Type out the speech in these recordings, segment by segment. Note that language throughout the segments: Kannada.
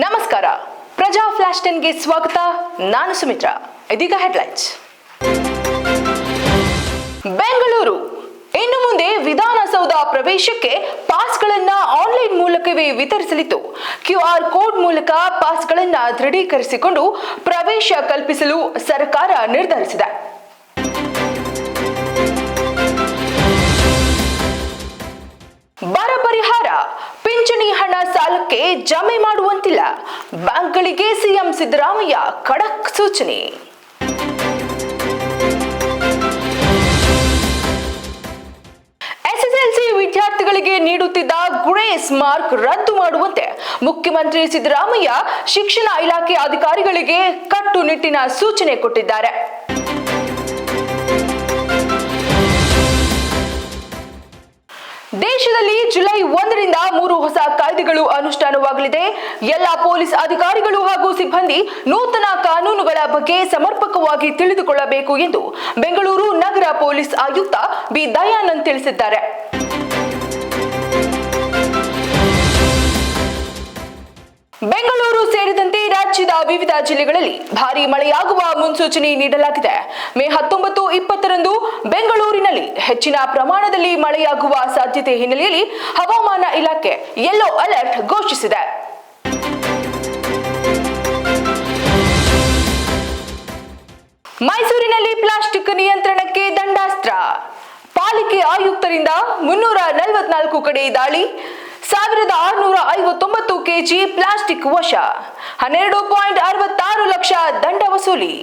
ನಮಸ್ಕಾರ. ಪ್ರಜಾ ಫ್ಲಾಶ್ 10ಗೆ ಸ್ವಾಗತ. ನಾನು ಸುಮಿತ್ರಾ. ಇದೀಗ ಹೆಡ್ಲೈನ್ಸ್. ಬೆಂಗಳೂರು ಇನ್ನು ಮುಂದೆ ವಿಧಾನಸೌಧ ಪ್ರವೇಶಕ್ಕೆ ಪಾಸ್ಗಳನ್ನು ಆನ್ಲೈನ್ ಮೂಲಕವೇ ವಿತರಿಸಲಿದ್ದು, ಕ್ಯೂಆರ್ ಕೋಡ್ ಮೂಲಕ ಪಾಸ್ಗಳನ್ನು ದೃಢೀಕರಿಸಿಕೊಂಡು ಪ್ರವೇಶ ಕಲ್ಪಿಸಲು ಸರ್ಕಾರ ನಿರ್ಧರಿಸಿದೆ. ಬರ ಪರಿಹಾರ, ಪಿಂಚಣಿ ಹಣ ಸಾಲಕ್ಕೆ ಜಮೆ ಮಾಡುವಂತಿಲ್ಲ. ಬ್ಯಾಂಕ್ಗಳಿಗೆ ಸಿಎಂ ಸಿದ್ದರಾಮಯ್ಯ ಖಡಕ್ ಸೂಚನೆ. ಎಸ್ಎಸ್ಎಲ್ಸಿ ವಿದ್ಯಾರ್ಥಿಗಳಿಗೆ ನೀಡುತ್ತಿದ್ದ ಗ್ರೇಸ್ ಮಾರ್ಕ್ ರದ್ದು ಮಾಡುವಂತೆ ಮುಖ್ಯಮಂತ್ರಿ ಸಿದ್ದರಾಮಯ್ಯ ಶಿಕ್ಷಣ ಇಲಾಖೆ ಅಧಿಕಾರಿಗಳಿಗೆ ಕಟ್ಟುನಿಟ್ಟಿನ ಸೂಚನೆ ಕೊಟ್ಟಿದ್ದಾರೆ. ದೇಶದಲ್ಲಿ ಜುಲೈ 1ರಿಂದ 3 ಹೊಸ ಕಾಯ್ದೆಗಳು ಅನುಷ್ಠಾನವಾಗಲಿದೆ. ಎಲ್ಲ ಪೊಲೀಸ್ ಅಧಿಕಾರಿಗಳು ಹಾಗೂ ಸಿಬ್ಬಂದಿ ನೂತನ ಕಾನೂನುಗಳ ಬಗ್ಗೆ ಸಮರ್ಪಕವಾಗಿ ತಿಳಿದುಕೊಳ್ಳಬೇಕು ಎಂದು ಬೆಂಗಳೂರು ನಗರ ಪೊಲೀಸ್ ಆಯುಕ್ತ ಬಿ ದಯಾನಂದ್ ತಿಳಿಸಿದ್ದಾರೆ. ಬೆಂಗಳೂರು ಸೇರಿದಂತೆ ರಾಜ್ಯದ ವಿವಿಧ ಜಿಲ್ಲೆಗಳಲ್ಲಿ ಭಾರೀ ಮಳೆಯಾಗುವ ಮುನ್ಸೂಚನೆ ನೀಡಲಾಗಿದೆ. ಮೇ 19, 20ರಂದು ಬೆಂಗಳೂರಿನಲ್ಲಿ ಹೆಚ್ಚಿನ ಪ್ರಮಾಣದಲ್ಲಿ ಮಳೆಯಾಗುವ ಸಾಧ್ಯತೆ ಹಿನ್ನೆಲೆಯಲ್ಲಿ ಹವಾಮಾನ ಇಲಾಖೆ ಯೆಲ್ಲೋ ಅಲರ್ಟ್ ಘೋಷಿಸಿದೆ. ಮೈಸೂರಿನಲ್ಲಿ ಪ್ಲಾಸ್ಟಿಕ್ ನಿಯಂತ್ರಣಕ್ಕೆ ದಂಡಾಸ್ತ್ರ. ಪಾಲಿಕೆ ಆಯುಕ್ತರಿಂದ 344 ಕಡೆ ದಾಳಿ. 1659 ಕೆಜಿ ಪ್ಲಾಸ್ಟಿಕ್ ವಶ. 12.66 ಲಕ್ಷ ದಂಡ ವಸೂಲಿ.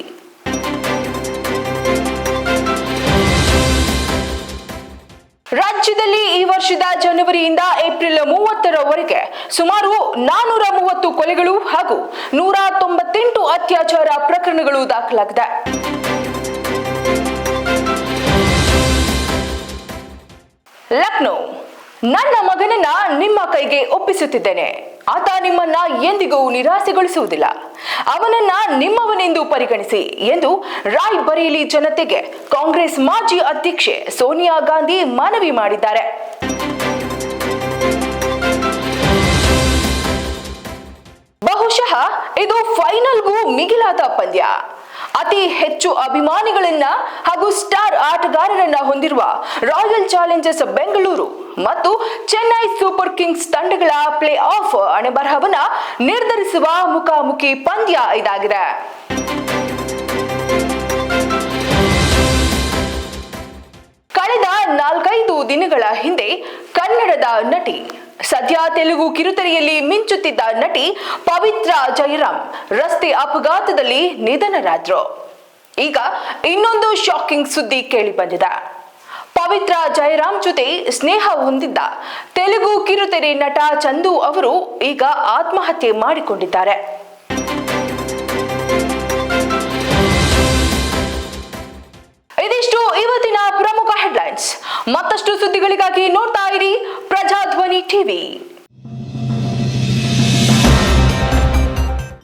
ರಾಜ್ಯದಲ್ಲಿ ಈ ವರ್ಷದ ಜನವರಿಯಿಂದ ಏಪ್ರಿಲ್ 30ರವರೆಗೆ ಸುಮಾರು 430 ಕೊಲೆಗಳು ಹಾಗೂ 198 ಅತ್ಯಾಚಾರ ಪ್ರಕರಣಗಳು ದಾಖಲಾಗಿದೆ. ಲಕ್ನೋ, ನನ್ನ ಮಗನನ್ನ ನಿಮ್ಮ ಕೈಗೆ ಒಪ್ಪಿಸುತ್ತಿದ್ದೇನೆ. ಆತ ನಿಮ್ಮನ್ನ ಎಂದಿಗೂ ನಿರಾಸೆಗೊಳಿಸುವುದಿಲ್ಲ. ಅವನನ್ನ ನಿಮ್ಮವನೆಂದು ಪರಿಗಣಿಸಿ ಎಂದು ರಾಯ್ಬರೇಲಿ ಜನತೆಗೆ ಕಾಂಗ್ರೆಸ್ ಮಾಜಿ ಅಧ್ಯಕ್ಷೆ ಸೋನಿಯಾ ಗಾಂಧಿ ಮನವಿ ಮಾಡಿದ್ದಾರೆ. ಬಹುಶಃ ಇದು ಫೈನಲ್ಗೂ ಮಿಗಿಲಾದ ಪಂದ್ಯ. ಅತಿ ಹೆಚ್ಚು ಅಭಿಮಾನಿಗಳನ್ನ ಹಾಗೂ ಸ್ಟಾರ್ ಆಟಗಾರರನ್ನ ಹೊಂದಿರುವ ರಾಯಲ್ ಚಾಲೆಂಜರ್ಸ್ ಬೆಂಗಳೂರು ಮತ್ತು ಚೆನ್ನೈ ಸೂಪರ್ ಕಿಂಗ್ಸ್ ತಂಡಗಳ ಪ್ಲೇ ಆಫ್ ಹಣೆಬರಹವನ್ನ ನಿರ್ಧರಿಸುವ ಮುಖಾಮುಖಿ ಪಂದ್ಯ ಇದಾಗಿದೆ. ಕಳೆದ 4-5 ದಿನಗಳ ಹಿಂದೆ ಕನ್ನಡದ ನಟಿ, ಸದ್ಯ ತೆಲುಗು ಕಿರುತೆರೆಯಲ್ಲಿ ಮಿಂಚುತ್ತಿದ್ದ ನಟಿ ಪವಿತ್ರ ಜಯರಾಮ್ ರಸ್ತೆ ಅಪಘಾತದಲ್ಲಿ ನಿಧನರಾದ್ರು. ಈಗ ಇನ್ನೊಂದು ಶಾಕಿಂಗ್ ಸುದ್ದಿ ಕೇಳಿ ಬಂದಿದೆ. ಪವಿತ್ರ ಜಯರಾಮ್ ಜೊತೆ ಸ್ನೇಹ ಹೊಂದಿದ್ದ ತೆಲುಗು ಕಿರುತೆರೆ ನಟ ಚಂದು ಅವರು ಈಗ ಆತ್ಮಹತ್ಯೆ ಮಾಡಿಕೊಂಡಿದ್ದಾರೆ. ಇದಿಷ್ಟು ಇವತ್ತಿನ ಪ್ರಮುಖ ಹೆಡ್ಲೈನ್ಸ್. ಮತ್ತಷ್ಟು ಸುದ್ದಿಗಳಿಗಾಗಿ ನೋಡ್ತಾ ಇರಿ ಪ್ರಜಾಧ್ವನಿ ಟಿವಿ.